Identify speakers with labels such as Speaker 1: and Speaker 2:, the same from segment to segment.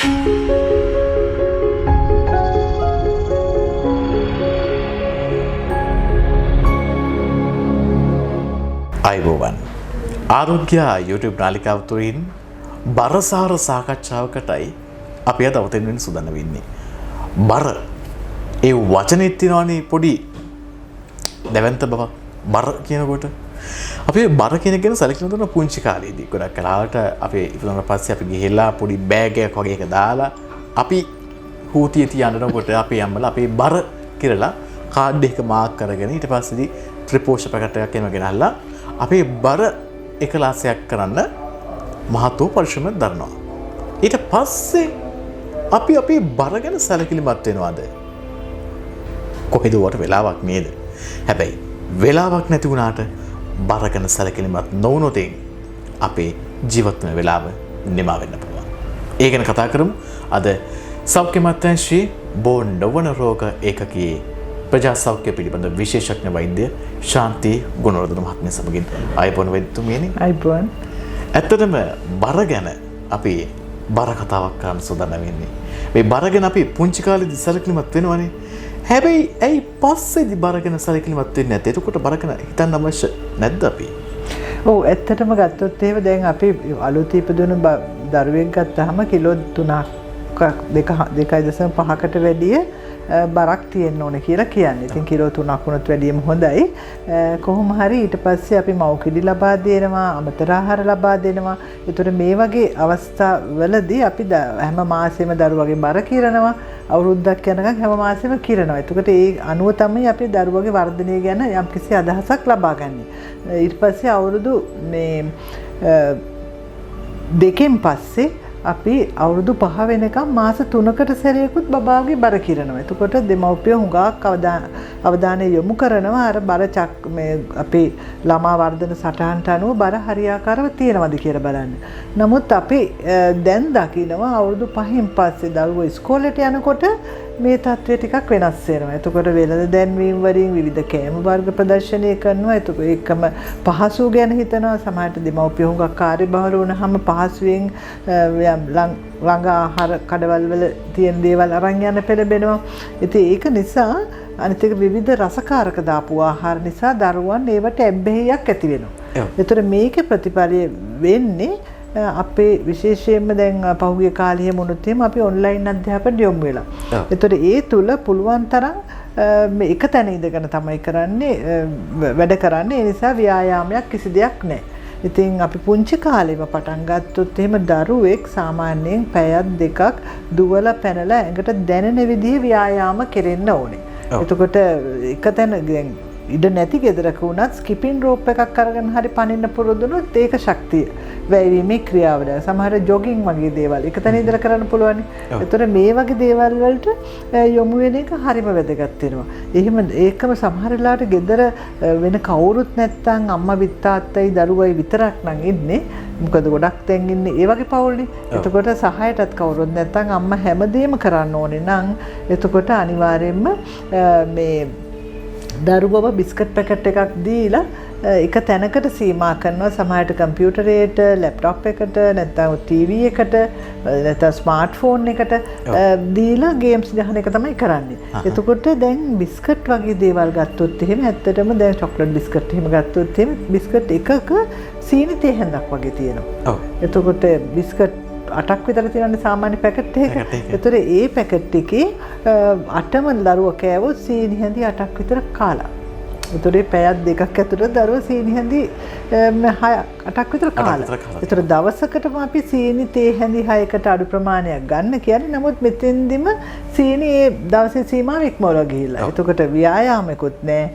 Speaker 1: අයිබෝවන් ආරෝග්‍ය YouTube නාලිකාව තුළින් බරසාර සාකච්ඡාවකටයි අපි අද අවතෙන් වෙන්න සූදානම් වෙන්නේ. බර ඒ වචනේත් තියෙනවානේ පොඩි දැවැන්ත බව. බර කියනකොට අපි බර කියන එක ගැන සැලකිලි කරන පුංචි කාලේදී ගොඩක් කලාවට අපි ඉපදුණාට පස්සේ අපි ගිහිල්ලා පොඩි බෑග් එකක් වගේ එක දාලා අපි හූතිය තියනකොට අපේ අම්මලා අපේ බර කියලා කාඩ් එක මාක් කරගෙන ඊට පස්සේදී ත්‍රිපෝෂ පැකට් එකක් එනවා ගෙනල්ලා අපේ බර එකලාසයක් කරන්න මහත්ව පරිශ්‍රමයක් දරනවා. ඊට පස්සේ අපි අපේ බර ගැන සැලකිලිමත් වෙනවද? කොහෙද වට වෙලාවක් නේද? හැබැයි වෙලාවක් නැති වුණාට බර ගැන සැලකිලිමත් නොවුනොත් අපේ ජීවත් වෙන වෙලාව නිමා වෙන්න පුළුවන්. ඒ ගැන කතා කරමු. අද සෞඛ්‍ය අමාත්‍යාංශයේ බෝ නොවන රෝග ඒකකයේ ප්‍රජා සෞඛ්‍ය පිළිබඳ විශේෂඥ වෛද්‍ය ශාන්ති ගුණවර්ධන මහත්මිය සමගින් ආයුබෝවන් වෛද්‍යතුමියනි.
Speaker 2: ආයුබෝවන්.
Speaker 1: ඇත්තටම බර ගැන අපි බර කතාවක් කරන්න සූදානම් වෙන්නේ. මේ බර ගැන අපි පුංචි කාලේදී සැලකිලිමත් වෙනවනේ. හැබැයි ඇයි පස්සේදී බර ගැන සැලකිලිමත් වෙන්නේ නැත්තේ? එතකොට බර ගැන හිතන්න අවශ්‍ය නැද්ද අපි?
Speaker 2: ඔව් ඇත්තටම ගත්තොත් එහෙම දැන් අපි අලුත් ඉපදුණු දරුවෙක් ගත්තාම කිලෝ 2.5කට වැඩිය බරක් තියෙන්න ඕනේ කියලා කියන්නේ. ඉතින් කිලෝ 3ක් වුණත් වැඩියම හොඳයි. කොහොම හරි ඊට පස්සේ අපි මව්කිඩි ලබා දෙනවා, අමතර ආහාර ලබා දෙනවා. ඒතර මේ වගේ අවස්ථාවලදී අපි හැම මාසෙම දරුවගේ බර කිරනවා. අවුරුද්දක් යනකම් හැම මාසෙම කිරනවා. එතකොට ඒ අනුව තමයි අපි දරුවගේ වර්ධනය ගැන යම්කිසි අදහසක් ලබා ගන්න. ඊට පස්සේ අවුරුදු දෙකෙන් පස්සේ අපි අවුරුදු 5 වෙනකම් මාස 3කට සැරයකුත් බබාගේ බර කිරනවා. එතකොට දෙමව්පිය හුඟක් අවධානය යොමු කරනවා අර බර අපේ ළමා වර්ධන සටහනට අනුව බර හරියාකාරව තියෙනවද කියලා බලන්න. නමුත් අපි දැන් දකිනවා අවුරුදු 5න් පස්සේ දරුවෝ ඉස්කෝලේට යනකොට මේ තත්ත්වය ටිකක් වෙනස් වෙනවා. එතකොට වෙළඳ දැන්වීම් වලින් විවිධ කෑම වර්ග ප්‍රදර්ශනය කරනවා. එතකොට ඒකම පහසු ගැන හිතනවා. සමහරට දෙමව්පිය හුඟක් කාර්යබහුල වුණාම පහසුවෙන් ළඟ ආහාර කඩවල් වල තියෙන දේවල් අරන් යන්න පෙළඹෙනවා. ඉතින් ඒක නිසා අනිත් එක විවිධ රසකාරක දාපු ආහාර නිසා දරුවන් ඒවට ඇබ්බැහියක් ඇති වෙනවා. ඒතර මේකේ ප්‍රතිඵලය වෙන්නේ අපේ විශේෂයෙන්ම දැන් පහුගිය කාලේ එහෙම වුණොත් එහෙම අපි ඔන්ලයින් අධ්‍යාපනයට යොමු වෙලා. ඒතර ඒ තුල පුළුවන් තරම් මේ එක තැන ඉඳගෙන තමයි කරන්නේ වැඩ කරන්නේ. ඒ නිසා ව්‍යායාමයක් කිසි දෙයක් නැහැ. ඉතින් අපි පුංචි කාලේම පටන් ගත්තොත් එහෙම දරුවෙක් සාමාන්‍යයෙන් පැයක් දෙකක් දුවලා පැනලා ඇඟට දැනෙන විදිහේ ව්‍යායාම කෙරෙන්න ඕනේ. එතකොට එක තැන ඉඩ නැති ගෙදරක වුණත් ස්කිපින් රෝප් එකක් අරගෙන හරි පනින්න පුරුදු වුණොත් ඒක ශක්තිය වැයවීමේ ක්‍රියාවද. සමහර ජොගින් වගේ දේවල් එක තැන ඉඳලා කරන්න පුළුවන්. ඒතර මේ වගේ දේවල් වලට යොමු වෙන එක හරිම වැදගත් වෙනවා. එහෙම ඒකම සමහර වෙලාවට ගෙදර වෙන කවුරුත් නැත්තම් අම්මා විත්තාත්තයි දරුවයි විතරක් නම් ඉන්නේ. මොකද ගොඩක් තැන් ඉන්නේ ඒ වගේ පවුල්නේ. එතකොට සහායටත් කවුරුත් නැත්තම් අම්මා හැමදේම කරන්න ඕනේ නම් එතකොට අනිවාර්යයෙන්ම මේ දරුවව බිස්කට් පැකට් එකක් දීලා එක තැනකට සීමා කරනවා. සමහරට කම්පියුටරේට, ලැප්ටොප් එකට, නැත්නම් ටීවී එකට, නැත්නම් ස්මාර්ට්ෆෝන් එකට දීලා ගේම්ස් ගහන එක තමයි කරන්නේ. එතකොට දැන් බිස්කට් වගේ දේවල් ගත්තොත් එහෙම ඇත්තටම දැන් චොක්ලට් බිස්කට් එහෙම ගත්තොත් එහෙම බිස්කට් එකක සීනි තේ හැන්දක් වගේ තියෙනවා. එතකොට බිස්කට් 8ක් විතර තියෙනනේ සාමාන්‍ය පැකට් එකක. ඒතර ඒ පැකට් එකේ 8ම දරුවා කෑවොත් සීනි හැඳි 8ක් විතර කාලා. ඒතර පැයක් දෙකක් ඇතුළත දරුවා සීනි හැඳි 8ක් විතර කාලා. ඒතර දවසකටම අපි සීනි තේ හැඳි 6කට අඩු ප්‍රමාණයක් ගන්න කියන්නේ. නමුත් මෙතෙන්දිම සීනි ඒ දවසේ සීමාව ඉක්මවලා ගිහිල්ලා. එතකොට ව්‍යායාමයක්වත් නැහැ.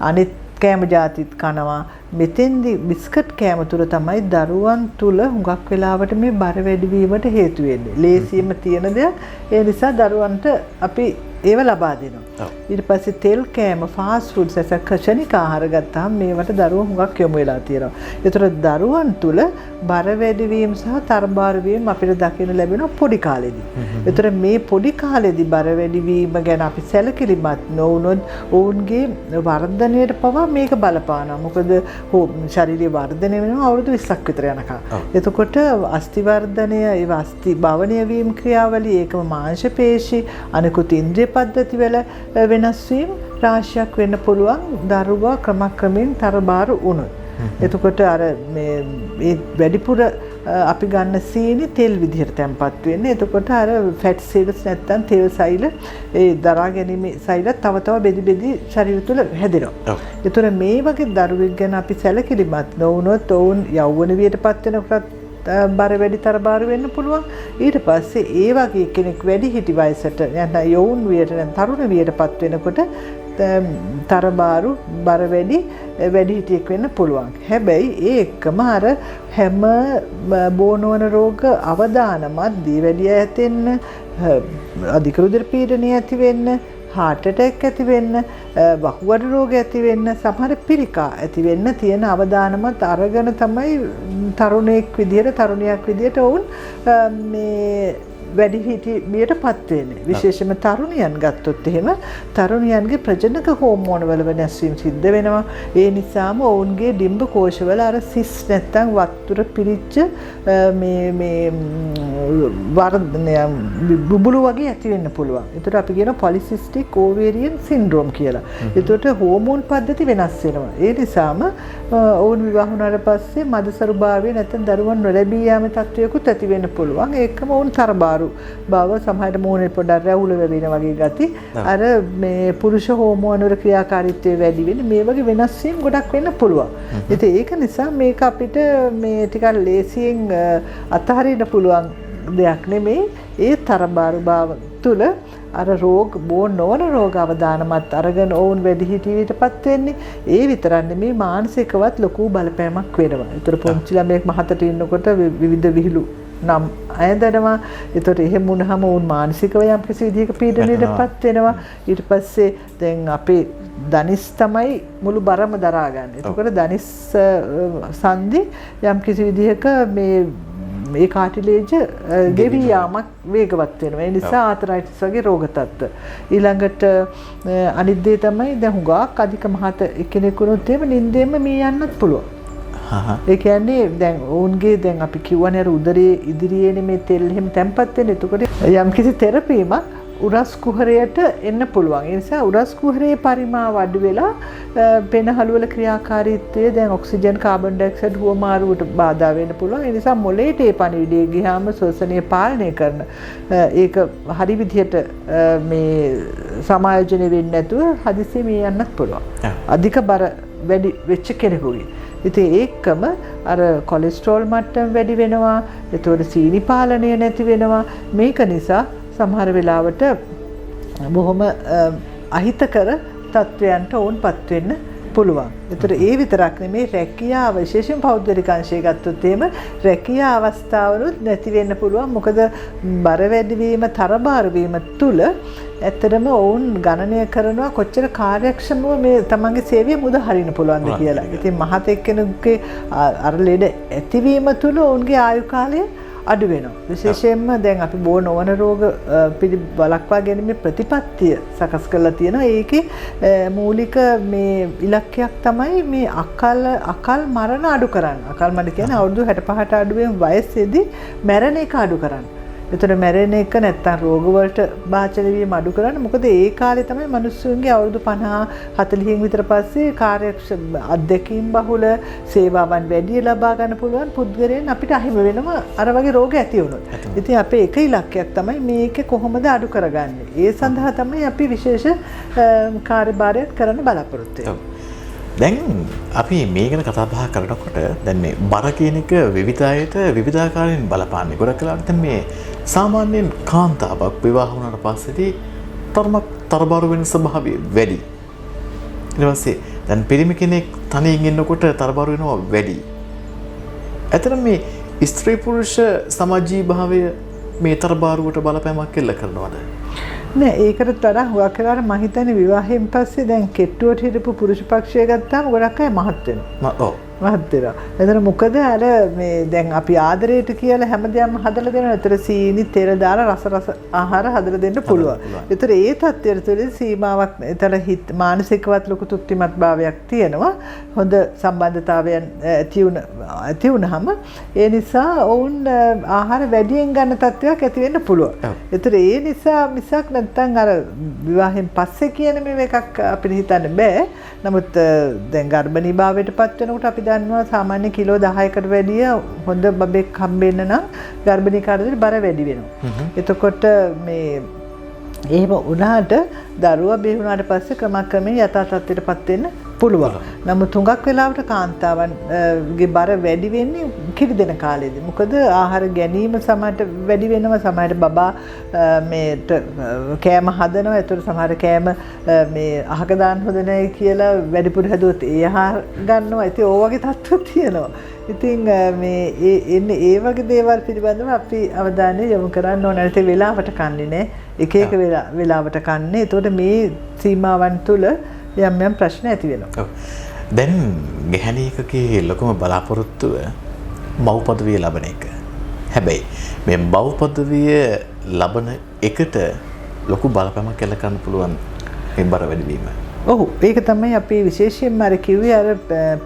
Speaker 2: අනිත් කෑම ජාතිත් කනවා. මෙතෙන්දි බිස්කට් කෑම තුල තමයි දරුවන් තුල හුඟක් වෙලාවට මේ බර වැඩි වීමට හේතු වෙන්නේ. ලේසියෙම තියෙන දෙයක්. ඒ නිසා දරුවන්ට අපි ඒව ලබා දෙනවා. ඊට පස්සේ තෙල් කෑම ෆාස්ට් ෆුඩ්ස් ක්ෂණික ආහාර ගත්තාම මේවට දරුවෝ හුඟක් යොමු වෙලා තියෙනවා. ඒතර දරුවන් තුල බර වැඩිවීම සහ තරබාරු වීම අපිට දකින්න ලැබෙනවා පොඩි කාලෙදී. ඒතර මේ පොඩි කාලෙදී බර වැඩිවීම ගැන අපි සැලකිලිමත් නොවුනොත් ඔවුන්ගේ වර්ධනයට පවා මේක බලපානවා. මොකද ශාරීරික වර්ධනය වෙනවා අවුරුදු 20ක් විතර යනකම්. එතකොට අස්ථි වර්ධනය, ඒ අස්ථි භවනය වීම ක්‍රියාවලිය, ඒකම මාංශ පේශි, අනිකුත් ඉන්ද්‍රිය පද්ධති වල වෙනස් වීම රාශියක් වෙන්න පුළුවන් දරුවා ක්‍රමක්‍රමයෙන් තරබාරු වුණොත්. එතකොට අර මේ වැඩිපුර අපි ගන්න සීනි තෙල් විදිහට තැම්පත් වෙන්නේ. එතකොට අර ෆැට් සෙල්ස් නැත්තම් තෙල් සෛල ඒ දරා ගැනීම සෛල තව තව බෙදි බෙදි ශරීර තුළ හැදෙනවා. ඒතර මේ වගේ දරුවෙක් ගැන අපි සැලකිලිමත් නොවුනොත් ඔවුන් යෞවන වියටපත් වෙනකොට බර වැඩි තරබාරු වෙන්න පුළුවන්. ඊට පස්සේ ඒ වගේ කෙනෙක් වැඩි හිටි වයසට නැත්නම් යෞවන වියට නැත්නම් තරුණ වියටපත් වෙනකොට තරබාරු බර වැඩි හිටියෙක් වෙන්න පුළුවන්. හැබැයි ඒ එක්කම අර හැම බෝනවන රෝග අවදානමත් දී වැඩි ඇතෙන්න, අධික රුධිර පීඩනය ඇති වෙන්න, heart attack ඇති වෙන්න, වකුගඩු රෝග ඇති වෙන්න, සමහර පිළිකා ඇති වෙන්න තියෙන අවදානමත් අරගෙන තමයි තරුණයෙක් විදිහට තරුණියක් විදිහට වුන් මේ වැඩිහිටියටපත් වෙන්නේ. විශේෂයෙන්ම තරුණියන් ගත්තොත් එහෙම තරුණියන්ගේ ප්‍රජනක හෝමෝන වල වෙනස් වීම සිද්ධ වෙනවා. ඒ නිසාම ඔවුන්ගේ ඩිම්බ කෝෂවල අර සිස් නැත්තම් වතුර පිරිච්ච මේ වර්ධනය බුබුලු වගේ ඇති වෙන්න පුළුවන්. ඒකට අපි කියන polycystic ovarian syndrome කියලා. ඒකට හෝමෝන් පද්ධති වෙනස් වෙනවා. ඒ නිසාම ඔවුන් විවාහ වුණාට පස්සේ මදසරුභාවය නැත්නම් දරුවන් නොලැබී යාම තත්වයකුත් ඇති වෙන්න පුළුවන්. ඒකම ඔවුන් තරබාරු බව සමහරට මූණේ පොඩක් රැවුල වෙන වගේ ගති අර මේ පුරුෂ හෝමෝන වල ක්‍රියාකාරීත්වය වැඩි වෙන්නේ මේ වගේ වෙනස් වීම් ගොඩක් වෙන්න පුළුවන්. ඉතින් ඒක නිසා මේක අපිට මේ ටිකක් ලේසියෙන් අතහරින්න පුළුවන් දෙයක් නෙමෙයි. ඒ තරබාරු භාව තුල අර රෝග බෝන් නොවන රෝග අවදානමත් අරගෙන ඔවුන් වැඩිහිටියටපත් වෙන්නේ. ඒ විතරක් නෙමෙයි මානසිකවත් ලොකු බලපෑමක් වෙනවා. ඒතර පොන්චි ළමයෙක් මහතට ඉන්නකොට විවිධ විහිළු නම් අයදනවා. ඒතකොට එහෙම වුණාම වුන් මානසිකව යම් කිසි විදිහක පීඩනයකටපත් වෙනවා. ඊට පස්සේ දැන් අපේ දනිස් තමයි මුළු බරම දරාගන්නේ. ඒතකොට දනිස් සංදි යම් කිසි විදිහක මේ කාටිලේජ් ගෙවි යාමක් වේගවත් වෙනවා. ඒ නිසා ආතරයිටිස් වගේ රෝග තත්ත්ව. ඊළඟට අනිත් දේ තමයි දැන් හුඟක් අධික මහත කෙනෙකුට එහෙම නිින්දෙම මේ යන්නත් පුළුවන්. ඒ කියන්නේ දැන් ඔවුන්ගේ දැන් අපි කියවනේ අර උදරයේ ඉදිරියේනේ මේ තෙල් එහෙම තැම්පත් වෙන්නේ. එතකොට යම් කිසි තෙරපීමක් උරස් කුහරයට එන්න පුළුවන්. ඒ නිසා උරස් කුහරයේ පරිමාව අඩු වෙලා පෙනහළු වල ක්‍රියාකාරීත්වය දැන් ඔක්සිජන් කාබන් ඩයොක්සයිඩ් හුවමාරුවට බාධා වෙන්න පුළුවන්. ඒ නිසා මොළයට ඒ පණිවිඩය ගියාම ශ්වසනය පාලනය කරන ඒක හරි විදිහට මේ සමායෝජනය වෙන්නේ නැතුව හදිසියෙ මේ යන්නත් පුළුවන්. අධික බර වැඩි වෙච්ච කෙනෙකුගේ. ඉතින් ඒකම අර කොලෙස්ටරෝල් මට්ටම වැඩි වෙනවා. ඒතකොට සීනි පාලනය නැති වෙනවා. මේක නිසා සමහර වෙලාවට බොහොම අහිතකර තත්වයන්ට ඕන්පත් වෙන්න පුළුවන්. ඒතර ඒ විතරක් නෙමේ රැකියාව විශේෂයෙන් පෞද්ගලික අංශය ගත්තොත් එහෙම රැකියා අවස්ථාවලුත් නැති වෙන්න පුළුවන්. මොකද බර වැඩි වීම, තරබාරු වීම තුල ඇත්තටම ඔවුන් ගණනය කරනවා කොච්චර කාර්යක්ෂමව මේ තමන්ගේ සේවය මුද හරින්න පුළුවන්ද කියලා. ඉතින් මහතෙක් කෙනෙකුගේ අර ලෙඩ ඇතිවීම තුල ඔවුන්ගේ ආයු කාලය අඩු වෙනවා. විශේෂයෙන්ම දැන් අපි බෝ නොවන රෝග වළක්වා ගැනීමේ ප්‍රතිපත්තිය සකස් කරලා තියෙනවා. ඒකේ මූලික මේ ඉලක්කයක් තමයි මේ අකල් මරණ අඩු කරන්න. අකල් මරණ කියන්නේ අවුරුදු 65ට අඩුවෙන් වයසේදී මැරෙන එක අඩු කරන්න. එතන මැරෙන එක නැත්තම් රෝග වලට භාජන වීම අඩු කරන්න. මොකද ඒ කාලේ තමයි මිනිස්සුන්ගේ අවුරුදු 50 40 විතර පස්සේ කාර්යක්ෂම අධ්‍යක්ීම් බහුල සේවාවන් වැඩි ලබා ගන්න පුළුවන් පුද්ගලයන් අපිට අහිමි වෙනවා අර වගේ රෝග ඇති වුණොත්. ඉතින් අපේ එක ඉලක්කයක් තමයි මේක කොහොමද අඩු කරගන්නේ. ඒ සඳහා තමයි අපි විශේෂ කාර්යභාරයක් කරන්න බලාපොරොත්තු වෙන්නේ.
Speaker 1: දැන් අපි මේ ගැන කතා බහ කරනකොට දැන් මේ බර කියන එක විවිධ අයට විවිධාකාරයෙන් බලපාන්නේ. ගොඩක් වෙලාවට දැන් මේ සාමාන්‍යයෙන් කාන්තාවක් විවාහ වුණාට පස්සේදී තරබාරු වෙන ස්වභාවය වැඩි. ඊට පස්සේ දැන් පිරිමි කෙනෙක් තනියෙන් ඉන්නකොට තරබාරු වෙනවා වැඩි. ඇත්තටම මේ ස්ත්‍රී පුරුෂ සමාජීය භාවය මේ තරබාරුවට බලපෑමක් එල්ල කරනවද?
Speaker 2: නෑ ඒකට වඩා හුඟක් වෙලාවට මම හිතන්නේ විවාහයෙන් පස්සේ දැන් කෙට්ටුවට හිටපු පුරුෂ පක්ෂය ගත්තාම ගොඩක් අය මහත් වෙනවා.
Speaker 1: ඔව්.
Speaker 2: මහත් වෙනවා. එතන මොකද අර මේ දැන් අපි ආදරයට කියලා හැමදේම හදලා දෙනවා. ඒතර සීනි තෙර දාලා රස ආහාර හදලා දෙන්න පුළුවන්. ඒතර ඒ තත්ත්වයට තුළින් සීමාවක් ඒතර හිත මානසිකවත් ලොකු තෘප්තිමත් භාවයක් තියෙනවා. හොඳ සම්බන්ධතාවයන් ඇති වුනහම ඒ නිසා ඔවුන් ආහාර වැඩියෙන් ගන්න තත්ත්වයක් ඇති වෙන්න පුළුවන්. ඒතර ඒ නිසා මිසක් නැත්තම් අර විවාහයෙන් පස්සේ කියන මේ එකක් අපිට හිතන්න බෑ. නමුත් දැන් ගර්භණී භාවයට පත් වෙනකොට අපි දන්නවා සාමාන්‍ය කිලෝ 10කට වැඩිය හොඳ බබෙක් හම්බෙන්න නම් ගර්භණී කාලේ බර වැඩි වෙනවා. එතකොට මේ එහෙම වුණාට දරුවා බිහි වුණාට පස්සේ ක්‍රමක්‍රමයෙන් යථා තත්ත්වයටපත් වෙන්න පුළුවන්. නමුත් තුඟක් වෙලාවට කාන්තාවන්ගේ බර වැඩි වෙන්නේ කිරි දෙන කාලේදී. මොකද ආහාර ගැනීම සමහරට වැඩි වෙනවා. සමහරට බබා මේට කෑම හදනවා. ඒතර සමහර කෑම මේ අහක දාන්න හොඳ නැහැ කියලා වැඩිපුර හැදුවොත් ඒ ආහාර ගන්නවා. ඉතින් ඕ වගේ තත්ත්ව තියෙනවා. ඉතින් මේ එන්නේ ඒ වගේ දේවල් පිළිබඳව අපි අවධානය යොමු කරන්න ඕන. නැත්නම් වෙලාවට කන්නේ නැහැ. එක එක වෙලාවට කන්නේ. ඒතකොට මේ සීමාවන් තුල යම් යම් ප්‍රශ්න ඇති වෙනවා.
Speaker 1: දැන් ගැහැණියකගේ ලොකුම බලාපොරොත්තුව මව් පදවිය ලබන එක. හැබැයි මේ මව් පදවිය ලබන එකට ලොකු බලපෑමක් එල්ල කරන්න පුළුවන් මේ බර වැඩිවීම.
Speaker 2: ඔව් ඒක තමයි අපි විශේෂයෙන්ම අර කිව්වේ අර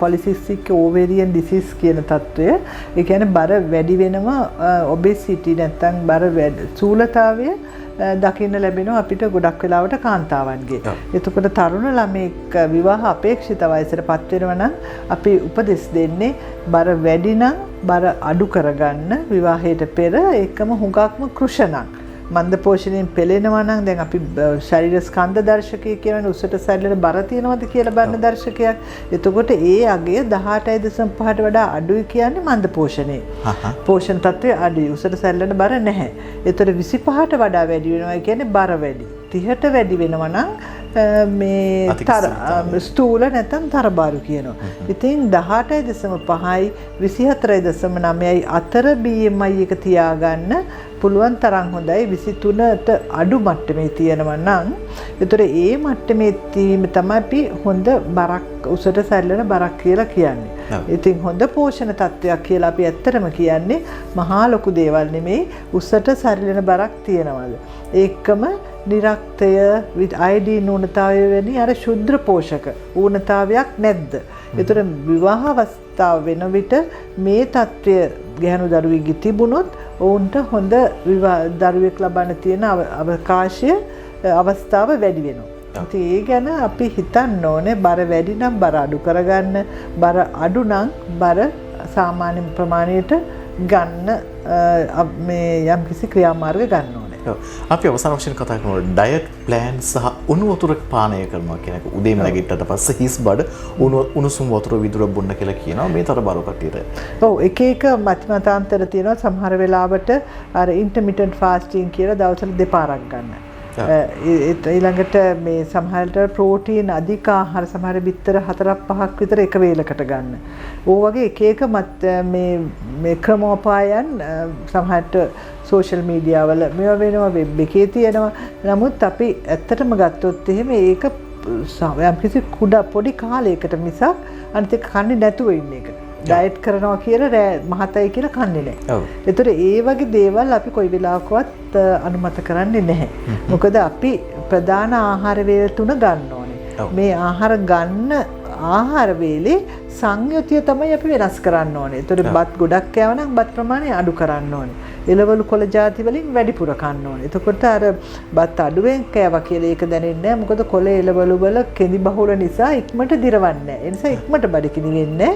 Speaker 2: polycystic ovarian disease කියන තත්ත්වය. ඒ කියන්නේ බර වැඩි වෙනවා obesity නැත්නම් බර සූලතාවය දකින්න ලැබෙනවා අපිට ගොඩක් වෙලාවට කාන්තාවන්ගේ. එතකොට තරුණ ළමෙක් විවාහ අපේක්ෂිත වයසටපත් වෙනවා නම් අපි උපදෙස් දෙන්නේ බර වැඩි නම් බර අඩු කරගන්න විවාහයට පෙර ඒකම හුඟක්ම කෘෂණක්. මන්ද පෝෂණයෙන් පෙළෙනවා නම් දැන් අපි ශරීර ස්කන්ධ දර්ශකය කියන උසට සැලෙන බර තියනවද කියලා බලන දර්ශකයක්. එතකොට ඒ අගය 18.5ට වඩා අඩුයි කියන්නේ මන්ද පෝෂණේ. පෝෂණ තත්ත්වය අඩුයි. උසට සැලෙන බර නැහැ. ඒතර 25ට වඩා වැඩි වෙනවා කියන්නේ බර වැඩි. 30ට වැඩි වෙනවා නම් මේ ස්තූල නැත්නම් තරබාරු කියනවා. ඉතින් 18.5යි 24.9යි අතර BMI එක තියාගන්න පුළුවන් තරම් හොඳයි. 23ට අඩු මට්ටමේ තියෙනවා නම් ඒතර ඒ මට්ටමේ තීම තමයි අපි හොඳ බරක් උසට සැලෙන බරක් කියලා කියන්නේ. ඉතින් හොඳ පෝෂණ තත්ත්වයක් කියලා අපි ඇත්තටම කියන්නේ මහා ලොකු දේවල් නෙමෙයි උසට සැලෙන බරක් තියනවාද. ඒකම නිරක්තය අයඩීන් ඌනතාවය වැනි අර ශුද්ධ පෝෂක ඌනතාවයක් නැද්ද? ඒතර විවාහ අවස්ථාව වෙන විට මේ තත්ත්වය ගැහණු දරුවෙක්ගේ තිබුණොත් ඔවුන්ට හොඳ දරුවෙක් ලබන්න තියෙන අවස්ථාව වැඩි වෙනවා. ඉතින් ඒ ගැන අපි හිතන්න ඕනේ බර වැඩි නම් බර අඩු කරගන්න, බර අඩු නම් බර සාමාන්‍ය ප්‍රමාණයට ගන්න මේ යම්කිසි ක්‍රියාමාර්ග ගන්න ඕනේ.
Speaker 1: අපි අවසාන වශයෙන් කතා කරනවා ඩයට් ප්ලෑන් සහ උණු වතුර පානය කරනවා කියන එක. උදේම නැගිට්ටට පස්සේ හිස් බඩ උණුසුම් වතුර විදුර බොන්න කියලා කියනවා මේ තරබාරු කටියට.
Speaker 2: ඔව් එක එක මතිමතාන්තර තියෙනවා. සමහර වෙලාවට අර ඉන්ටර්මිටන්ට් ෆාස්ටිං කියලා දවසට දෙපාරක් ගන්න. ඊළඟට මේ සමහරට ප්‍රෝටීන් අධික ආහාර සමහර බිත්තර 4-5ක් විතර එක වේලකට ගන්න. ඕ වගේ එක එක මේ ක්‍රමෝපායන් සමහරට සෝෂල් මීඩියා වල මේවා වෙනවා, වෙබ් එකේ තියෙනවා. නමුත් අපි ඇත්තටම ගත්තොත් එහෙම ඒක යම්කිසි කුඩා පොඩි කාලයකට මිසක් අනිත් එක කන්නේ නැතුව ඉන්න එක. ඩයට් කරනවා කියලා මහතයි කියලා කන්නේ නැහැ. ඒතර ඒ වගේ දේවල් අපි කොයි වෙලාවකවත් අනුමත කරන්නේ නැහැ. මොකද අපි ප්‍රධාන ආහාර වේල තුන ගන්න ඕනේ. මේ ආහාර ගන්න ආහාර වේලේ සංයුතිය තමයි අපි වෙනස් කරන්න ඕනේ. ඒතර බත් ගොඩක් කෑව නම් බත් ප්‍රමාණය අඩු කරන්න ඕනේ. එළවලු කොළ ಜಾති වලින් වැඩිපුර කන්න ඕනේ. එතකොට අර බත් අඩුවෙන් කෑවා කියලා ඒක දැනෙන්නේ නැහැ. මොකද කොළ එළවලු වල කෙඳි බහුල නිසා ඉක්මනට දිරවන්නේ නැහැ. ඒ නිසා ඉක්මනට බඩගිනි වෙන්නේ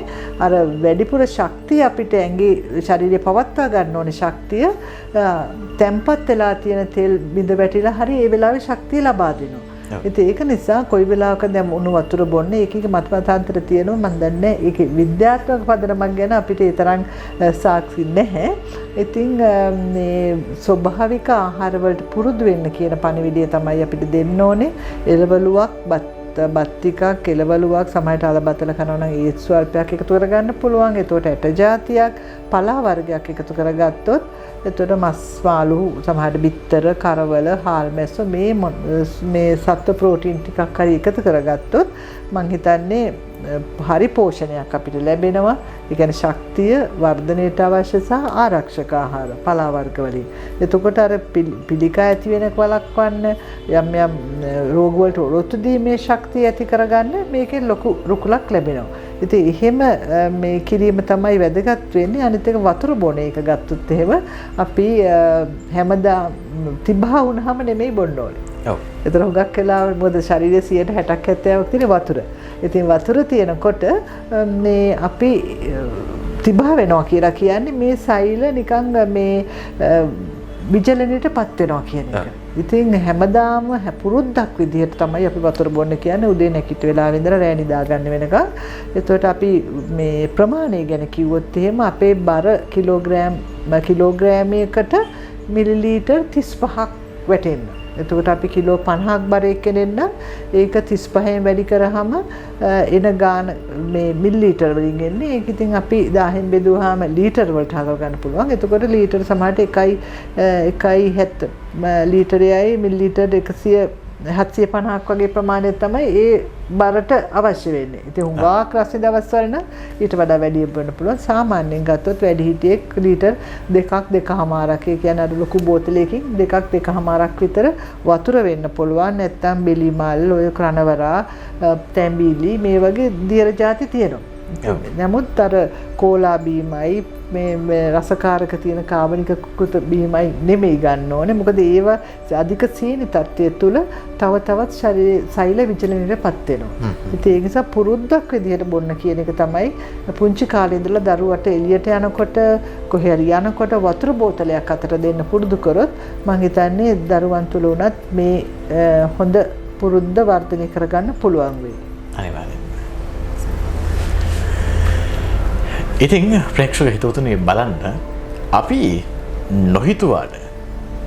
Speaker 2: අර වැඩිපුර ශක්තිය අපිට ඇඟේ ශරීරේ පවත්වා ගන්න ඕනේ ශක්තිය තැම්පත් වෙලා තියෙන තෙල් බිඳ වැටිලා හරි ඒ වෙලාවේ ශක්තිය ලබා දෙනවා. ඉතින් ඒක නිසා කොයි වෙලාවක දැන් උණු වතුර බොන්නේ ඒකේ මතමතාන්තර තියෙනවා මම දන්නේ ඒකේ විද්‍යාත්මක පදනමක් ගැන අපිට ඒ තරම් සාක්ෂි නැහැ. ඉතින් මේ ස්වභාවික ආහාර වලට පුරුදු වෙන්න කියන පණිවිඩය තමයි අපිට දෙන්න ඕනේ. එළවලුවක් බත් ටිකක් එළවලුවක් සමහරට අලබතල කරනවා නම් ඒත් ස්වල්පයක් එකතු කරගන්න පුළුවන්. ඒතකොට ඇට జాතියක් පලා වර්ගයක් එකතු කරගත්තොත් එතකොට මස් මාළු සමහරට බිත්තර කරවල හාල් මැස්ස මේ සත්ව ප්‍රෝටීන් ටිකක් හරි එකතු කරගත්තොත් මං හිතන්නේ හරි පෝෂණයක් අපිට ලැබෙනවා. ඒ කියන්නේ ශක්තිය වර්ධනයට අවශ්‍ය සහ ආරක්ෂක ආහාර පලා වර්ග වලින්. එතකොට අර පිළිකා ඇති වෙනක වළක්වන්න යම් යම් රෝග වලට ඔරොත්තු දීමේ ශක්තිය ඇති කරගන්න මේකෙන් ලොකු රුකුලක් ලැබෙනවා. ඉතින් එහෙම මේ කිරීම තමයි වැදගත් වෙන්නේ. අනිත් එක වතුර බොන එක ගත්තොත් එහෙම අපි හැමදා තිබහා වුණාම නෙමෙයි බොන්න ඕනේ. ඔව්. ඒතර හුඟක් වෙලාවට මොකද ශරීරයේ 60%ක් 70%ක් තියෙන වතුර. ඉතින් වතුර තියෙනකොට මේ අපි තිබහා වෙනවා කියලා කියන්නේ මේ සෛල නිකන් මේ විජලනයටපත් වෙනවා කියන එක. ඉතින් හැමදාම පුරුද්දක් විදිහට තමයි අපි වතුර බොන්න කියන්නේ උදේ නැගිට වෙලාවෙ ඉඳලා රෑ නිදා ගන්න වෙනකන්. එතකොට අපි මේ ප්‍රමාණය ගැන කිව්වොත් එහෙම අපේ බර කිලෝග්‍රෑමයකට මිලිලීටර් 35ක් වැටෙන්න. එතකොට අපි කිලෝ 50ක් බරයක් කෙනෙන්න ඒක 35න් වැඩි කරාම එන ගාන මේ මිලිලීටර් වලින් එන්නේ. ඒක ඉතින් අපි 1000න් බෙදුවාම ලීටර් වලට හදා ගන්න පුළුවන්. එතකොට ලීටර් සමහරට 1.70 ලීටරයයි මිලිලීටර් 750ක් වගේ ප්‍රමාණයක් තමයි ඒ බරට අවශ්‍ය වෙන්නේ. ඉතින් හුඟක් රස්නේ දවස්වල නම් ඊට වඩා වැඩි වෙන්න පුළුවන්. සාමාන්‍යයෙන් ගත්තොත් වැඩිහිටියෙක් ලීටර් 2.5ක් ඒ කියන්නේ අර ලොකු බෝතලයකින් 2.5ක් විතර වතුර වෙන්න පුළුවන්. නැත්තම් බෙලි මල්, ඔය කනවරා, තැඹිලි මේ වගේ දියර ಜಾති තියෙනවා. නමුත් අර කෝලා බීමයි මේ රසකාරක තියෙන කාබනික කෘත බීමයි නෙමෙයි ගන්න ඕනේ. මොකද ඒව අධික සීනි තත්ත්වය තුළ තව තවත් ශරීරයේ සෛල විචලනයටපත් වෙනවා. ඉතින් ඒ නිසා පුරුද්දක් විදිහට බොන්න කියන එක තමයි පුංචි කාලේ ඉඳලා දරුවට එළියට යනකොට කොහේ හරි යනකොට වතුර බෝතලයක් අතට දෙන්න පුරුදු කරොත් මම හිතන්නේ දරුවන් තුළ උනත් මේ හොඳ පුරුද්ද වර්ධනය කරගන්න පුළුවන් වෙයි.
Speaker 1: අනිවාර්යයෙන්. ඉතින් ප්‍රේක්ෂක හිතවතුනි බලන්න අපි නොහිතුවාට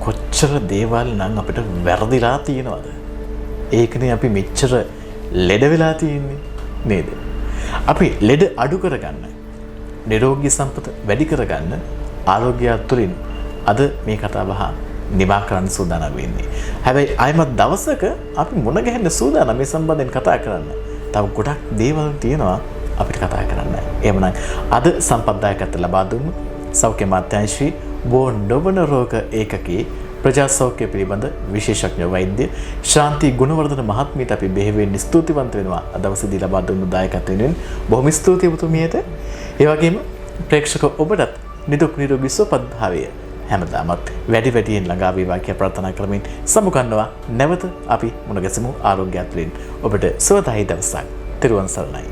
Speaker 1: කොච්චර දේවල් නම් අපිට වැරදිලා තියෙනවද? ඒකනේ අපි මෙච්චර ලෙඩ වෙලා තියෙන්නේ නේද? අපි ලෙඩ අඩු කරගන්න, නිරෝගී සම්පත වැඩි කරගන්න ආරෝග්‍ය තුළින් අද මේ කතා බහ නිමා කරන්න සූදානම් වෙන්නේ. හැබැයි ආයමත් දවසක අපි මුණ ගැහෙන්න සූදානම් මේ සම්බන්ධයෙන් කතා කරන්න. තව ගොඩක් දේවල් තියෙනවා අපිට කතා කරන්න. එහෙමනම් අද සම්පත්දායකත්ව ලබා දුන්නු සෞඛ්‍ය අමාත්‍යාංශයේ බෝ නොවන රෝග ඒකකයේ ප්‍රජා සෞඛ්‍ය පිළිබඳ විශේෂඥ වෛද්‍ය ශාන්ති ගුණවර්ධන මහත්මියට අපි බෙහෙවින් ස්තුතිවන්ත වෙනවා. අද දවසේදී ලබා දුන්නු දායකත්වයෙන් බොහොම ස්තුතියි ඔබතුමියට. ඒ වගේම ප්‍රේක්ෂක ඔබටත් නිදුක් නිරෝගී සුවපත් භාවය හැමදාමත් වැඩි වැඩියෙන් ළඟා වේවා කියලා ප්‍රාර්ථනා කරමින් සමුගන්නවා. නැවත අපි මුණ ගැසමු ආරෝග්‍යත් වලින්. ඔබට සුවදායී දවසක්. තෙරුවන් සරණයි.